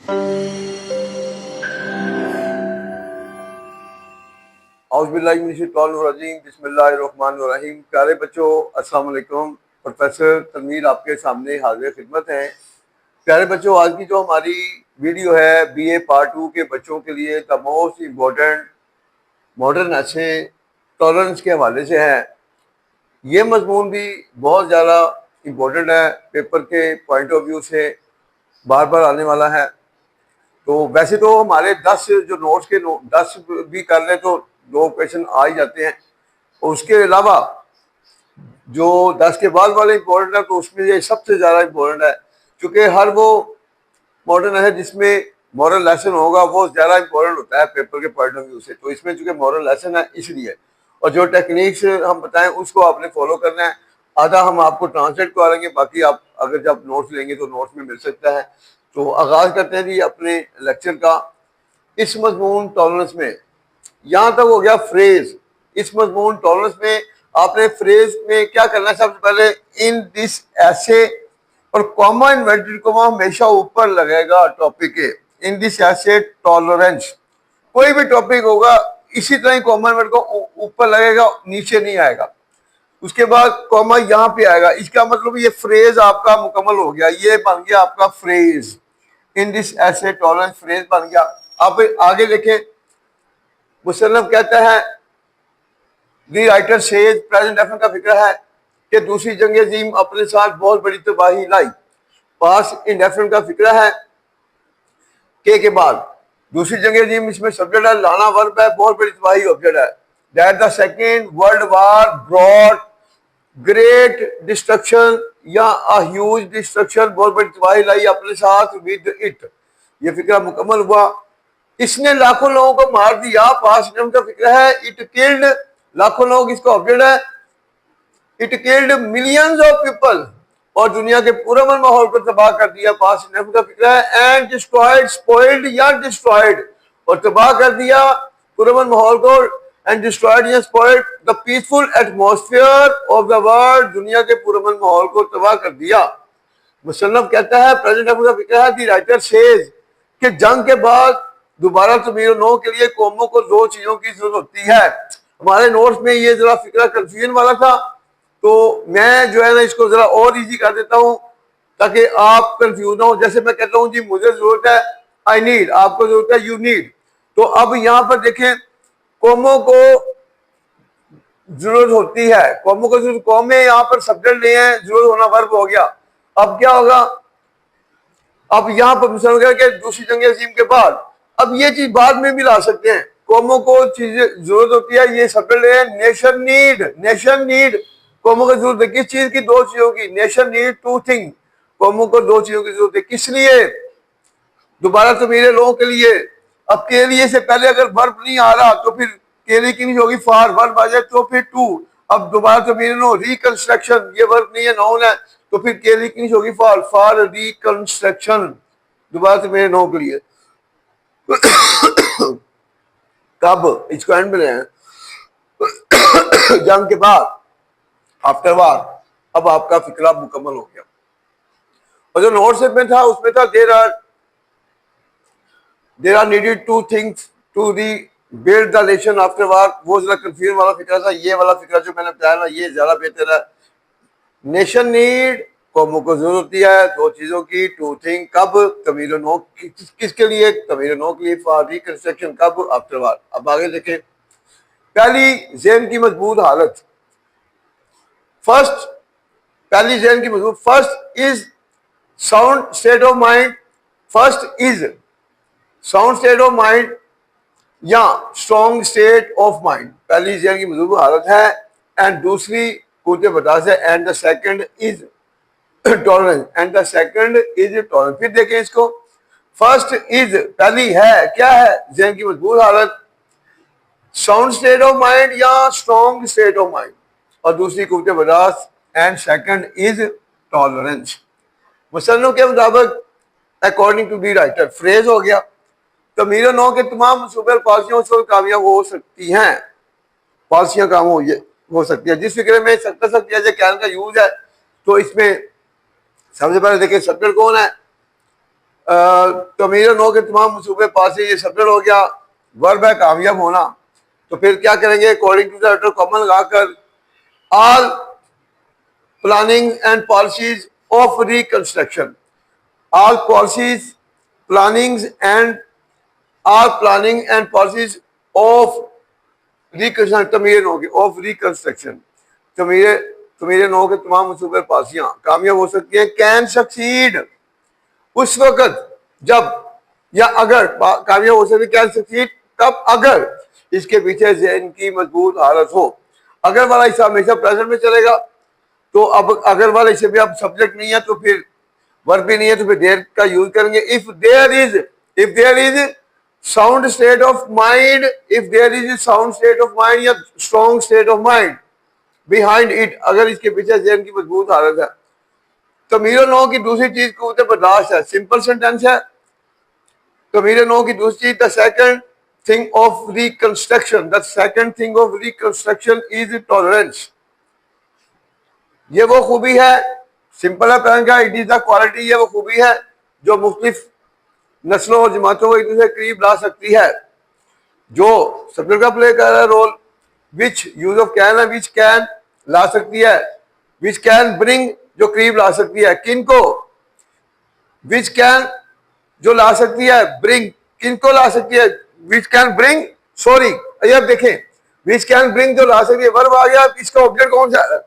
औज़ुबिल्लाहिमिनश्शैतानिर्रजीम बिस्मिल्लाहिर्रहमानिर्रहीम। प्यारे बच्चों, अस्सलाम वालेकुम। प्रोफेसर तनवीर आपके सामने हाजिर खिदमत हैं। प्यारे बच्चों, आज की जो हमारी वीडियो है बीए पार्ट 2 के बच्चों के लिए द मोस्ट इम्पोर्टेंट मॉडर्न ऐसे टॉलरेंस के हवाले से है। ये मजमून भी बहुत ज़्यादा इम्पोर्टेंट है, पेपर के पॉइंट ऑफ व्यू से बार बार आने वाला है। तो वैसे तो हमारे 10 जो नोट्स के 10 भी कर ले तो 2 क्वेश्चन आ ही जाते हैं। उसके अलावा जो 10 के बाद वाले इम्पोर्टेंट है तो उसमें ये सबसे ज़्यादा इम्पोर्टेंट है, क्योंकि हर वो मॉडर्न है जिसमें मॉरल लेसन होगा वो ज़्यादा इम्पोर्टेंट होता है पेपर के पॉइंट ऑफ व्यू से। तो इसमें चूंकि मॉरल लेसन है इसलिए, और जो टेक्निक्स हम बताएं उसको आपने फॉलो करना है। आधा हम आपको ट्रांसलेट करेंगे, बाकी आप अगर जब नोट्स लेंगे तो नोट्स में मिल सकता है। तो आगाज़ करते हैं जी अपने लेक्चर का। इस मजमून टॉलरेंस में यहाँ तक हो गया फ्रेज। इस मजमून टॉलरेंस में आपने फ्रेज में क्या करना है, सबसे पहले इन दिस ऐसे, और कॉमा इन्वर्टेड कॉमा हमेशा ऊपर लगेगा टॉपिक के। इन दिस ऐसे टॉलरेंस, कोई भी टॉपिक होगा इसी तरह ही कॉमा इन्वर्ट को ऊपर लगेगा, नीचे नहीं आएगा। उसके बाद कॉमा यहाँ पे आएगा। इसका मतलब ये फ्रेज आपका मुकम्मल हो गया, ये बन गया आपका फ्रेज। इन दिस ऐसे टॉलरेंस फ्रेज बन गया। अब आगे देखें, मुसन्नफ कहता है दी राइटर सेज, प्रेजेंट एफन का फिक्र है कि दूसरी जंग अजीम अपने साथ बहुत बड़ी तबाही लाई। पास इंडेफिनिट का फिक्र है के बाद दूसरी जंग अजीम, इसमें सब्जेक्ट है, लाना वर्ब है, बहुत बड़ी तबाही ऑब्जेक्ट है। That the second world war brought great destruction, या अ ह्यूज डिस्ट्रक्शन, बहुत बड़ी तबाही लाई अपने साथ विद इट। ये फिक्र मुकम्मल हुआ। इसने लाखों लोगों को मार दिया। पास का फिक्र है इट किल्ड, लाखों लोग इसका ऑब्जेक्ट है। It killed millions of people, और दुनिया के पूरे माहौल को तबाह कर दिया। पास का फिक्र है एंड डिस्ट्रॉयड स्पॉइल्ड या डिस्ट्रॉयड, और तबाह कर दिया पूरे माहौल को। एंड डिस्ट्रॉयड या spoiled the peaceful atmosphere of the world, दुनिया के पूरे माहौल को तबाह कर दिया। मुसन्नफ कहता है प्रेजेंट का फिक्र है दी राइटर सेज कि जंग के बाद दोबारा तमीर नो के लिए कौमों को 2 चीजों की जरूरत होती है। हमारे नोट्स में ये जरा फिक्रा कंफ्यूजन वाला था, तो मैं जो है ना इसको जरा और इजी कर देता हूँ ताकि आप कंफ्यूज ना हो। जैसे मैं कहता हूँ जी मुझे जरूरत है, आई नीड, आपको जरूरत है, यू नीड। तो अब यहाँ पर देखें, कौमों को जरूरत होती है, कौमों को जरूरत, कौमें यहाँ पर सब्जेक्ट नहीं है, जरूरत होना वर्ब हो गया। अब क्या होगा, अब यहाँ पर मिसाल कि दूसरी जंग अजीम के बाद, अब ये चीज बाद में भी ला सकते हैं। कौमों को चीजें जरूरत होती है, ये सब्जेक्ट है। नेशन नीड, नेशन नीड, कौमों को जरूरत है किस चीज की, 2 चीजों की। नेशन नीड 2 थिंग, कौमों को 2 चीजों की जरूरत है। किस लिए, दोबारा तो मेरे लोगों के लिए। अब के लिए से पहले अगर वर्ब नहीं आ रहा तो फिर के लिए की नहीं होगी, फॉर, वर्ब आ जाए तो फिर टू। अब दोबारा तो मेरे नो रिकंस्ट्रक्शन, ये वर्ब नहीं है, नाउन है, तो फिर के लिए की नहीं होगी, फॉर, फॉर रिकंस्ट्रक्शन, दोबारा तो मेरे नो के लिए। कब, इसको एंड में ले आए जंग के बाद, आफ्टर वार। अब आपका फिक्रा मुकम्मल हो गया। और जो नोट्स में था उसमें था there are needed 2 things to build the nation after war. वो जरा कंफ्यूजन वाला फिक्रा था। ये वाला फिक्रा जो मैंने बताया ना ये ज्यादा बेहतर है। नेशन नीड, कौमों को जरूरत होती है 2 चीजों की, 2 थिंग, कब, तमीर नो, किसके लिए, तमीर नो के लिए, फॉर रिकंस्ट्रक्शन, कब, आफ्टर वार। अब आगे देखें, पहली ज़हन की मजबूत हालत, फर्स्ट, पहली ज़हन की मजबूत, first is sound state of mind, first is sound state of mind या स्ट्रॉन्ग स्टेट ऑफ माइंड, पहली ज़हन की मजबूत हालत है। एंड दूसरी कुछ बता से, and the second is tolerance, and the second is tolerance. फिर देखें इसको, फर्स्ट इज पहली है, क्या है, ज़हन की मजबूत हालत, साउंड स्टेट ऑफ माइंड या स्ट्रॉन्ग स्टेट ऑफ माइंड, और दूसरी कुछ बदास, एंड सेकंड इज टॉलरेंस। मुसन्निफ के मुताबिक according to the writer, phrase हो गया, तमीर नो के तमाम मनसूबे पॉलिसियों से कामयाब हो सकती हैं, पॉलिसियां काम हो सकती है। जिस फिक्र में सक्सेस कैन का यूज है, तो इसमें सबसे पहले देखिए सब्जेक्ट कौन है, तमीर नौ के तमाम मनसूबे पास है, ये सब्जेक्ट हो गया। वर्ब है कामयाब होना, तो फिर क्या करेंगे, अकॉर्डिंग टू द कॉमन लगाकर all planning and policies of reconstruction, all policies plannings and all planning and policies of reconstruction, तमीर नौ के ऑफ रिकंस्ट्रक्शन, तमीर तमीर नौ के तमाम मनसूबे पासियां कामयाब हो सकती हैं। कैन सक्सीड उस वक्त जब या अगर कामयाब हो सकती, कैन सक्सीड कब, अगर इसके पीछे ज़हन की मजबूत हालत हो। अगर वाला हिस्सा हमेशा प्रेजेंट में चलेगा, तो अब अगर वाला हिस्से भी अब सब्जेक्ट नहीं है तो फिर वर्ब भी नहीं है, तो फिर देयर का यूज करेंगे। If there is sound state of mind, if there is sound state of mind या strong state of mind behind it, अगर इसके पीछे ज़हन की मजबूत हालत है। तमीर नौ की दूसरी चीज कुव्वत बर्दाश्त है, सिंपल सेंटेंस है। तमीर नौ की दूसरी, the second thing of reconstruction, the second thing of reconstruction is tolerance. ये वो खूबी है, सिंपल है पैन का, इट इज द क्वालिटी, ये वो खूबी है जो मुख्तलिफ नस्लों और जमातों को एक दूसरे के करीब ला सकती है। जो सब्जेक्ट का प्ले कर रहा है role, which use of can है, विच कैन ला सकती है, विच कैन ब्रिंग जो करीब ला सकती है, किन को, विच कैन जो ला सकती है, ब्रिंग किन को ला सकती है, विच कैन ब्रिंग, सॉरी अब देखें, विच कैन ब्रिंग जो ला सकती है, वर्ब आ गया, इसका ऑब्जेक्ट कौन सा है,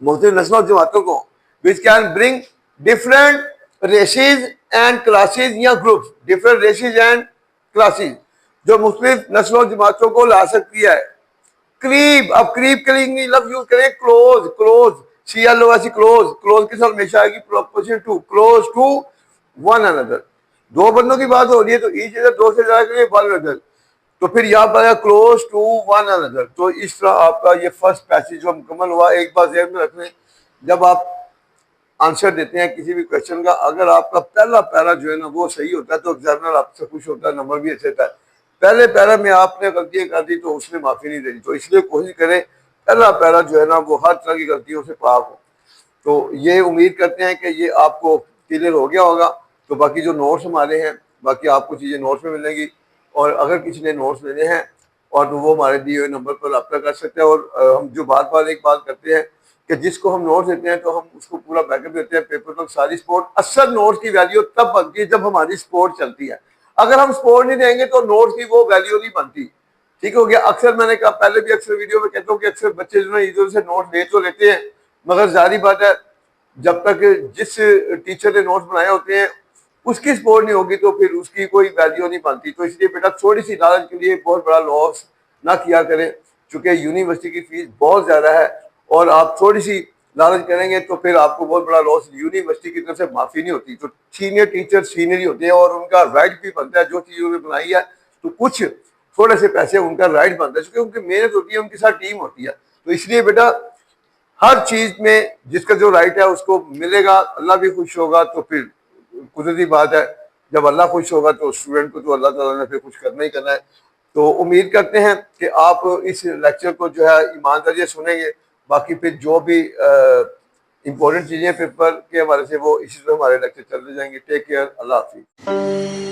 मुख्तलिफ नस्लों जमातों को। Which can bring different races and classes या groups, different races and classes जो मुख्तलिफ नस्लों जमातों को ला सकती है। करीब, अब करीब के लिए लफ्ज यूज करें close, close CLOS, close, close के साथ हमेशा आएगी preposition to, close to one another. दो बंदों की बात हो रही है तो ईच अदर, दो से ज्यादा के लिए वन अनदर, तो फिर यहाँ पर क्लोज टू वन अनदर। तो इस तरह आपका ये फर्स्ट पैसेज जो मुकम्मल हुआ। एक बात ध्यान में रखने, जब आप आंसर देते हैं किसी भी क्वेश्चन का, अगर आपका पहला पैरा जो है ना वो सही होता है तो एग्जामिनर आपसे खुश होता है, नंबर भी अच्छे था। पहले पैरा में आपने गलतियां कर दी तो उसने माफी नहीं देनी, तो इसलिए कोशिश करें पहला पैरा जो है ना वो हर तरह की गलतियों से पाक हो। तो ये उम्मीद करते हैं कि ये आपको क्लियर हो गया होगा। तो बाकी जो नोट्स हमारे हैं, बाकी आपको चीज़ें नोट्स में मिलेंगी, और अगर किसी ने नोट्स लेने हैं और तो वो हमारे दिए हुए नंबर पर रब्ता कर सकते हैं। और हम जो बार बार एक बात करते हैं कि जिसको हम नोट्स देते हैं तो हम उसको पूरा बैकअप देते हैं, पेपर तक सारी सपोर्ट। असल नोट्स की वैल्यू तब बनती है जब हमारी सपोर्ट चलती है। अगर हम सपोर्ट नहीं देंगे तो नोट्स की वो वैल्यू नहीं बनती। ठीक हो गया। अक्सर मैंने कहा, पहले भी अक्सर वीडियो में कहता हूँ कि अक्सर बच्चे जो है इधर से नोट ले तो लेते हैं, मगर जारी बात है जब तक जिस टीचर ने नोट्स बनाए होते हैं उसकी सपोर्ट नहीं होगी तो फिर उसकी कोई वैल्यू नहीं बनती। तो इसलिए बेटा थोड़ी सी लालच के लिए बहुत बड़ा लॉस ना किया करें, चूंकि यूनिवर्सिटी की फीस बहुत ज्यादा है और आप थोड़ी सी लालच करेंगे तो फिर आपको बहुत बड़ा लॉस, यूनिवर्सिटी की तरफ से माफी नहीं होती। तो सीनियर टीचर सीनियर ही होते हैं और उनका राइट भी बनता है, जो चीज उन्होंने बनाई है तो कुछ थोड़े से पैसे उनका राइट बनता है, क्योंकि उनकी मेहनत होती है, उनके साथ टीम होती है। तो इसलिए बेटा हर चीज में जिसका जो राइट है उसको मिलेगा, अल्लाह भी खुश होगा। तो फिर कुदरती बात है, जब अल्लाह खुश होगा तो स्टूडेंट को तो अल्लाह ताला ने फिर कुछ करना ही करना है। तो उम्मीद करते हैं कि आप इस लेक्चर को जो है ईमानदारी से सुनेंगे। बाकी फिर जो भी इंपॉर्टेंट चीज़ें पेपर के हवाले से वो इसी तरह हमारे लेक्चर चलते जाएंगे। टेक केयर, अल्लाह हाफिज़।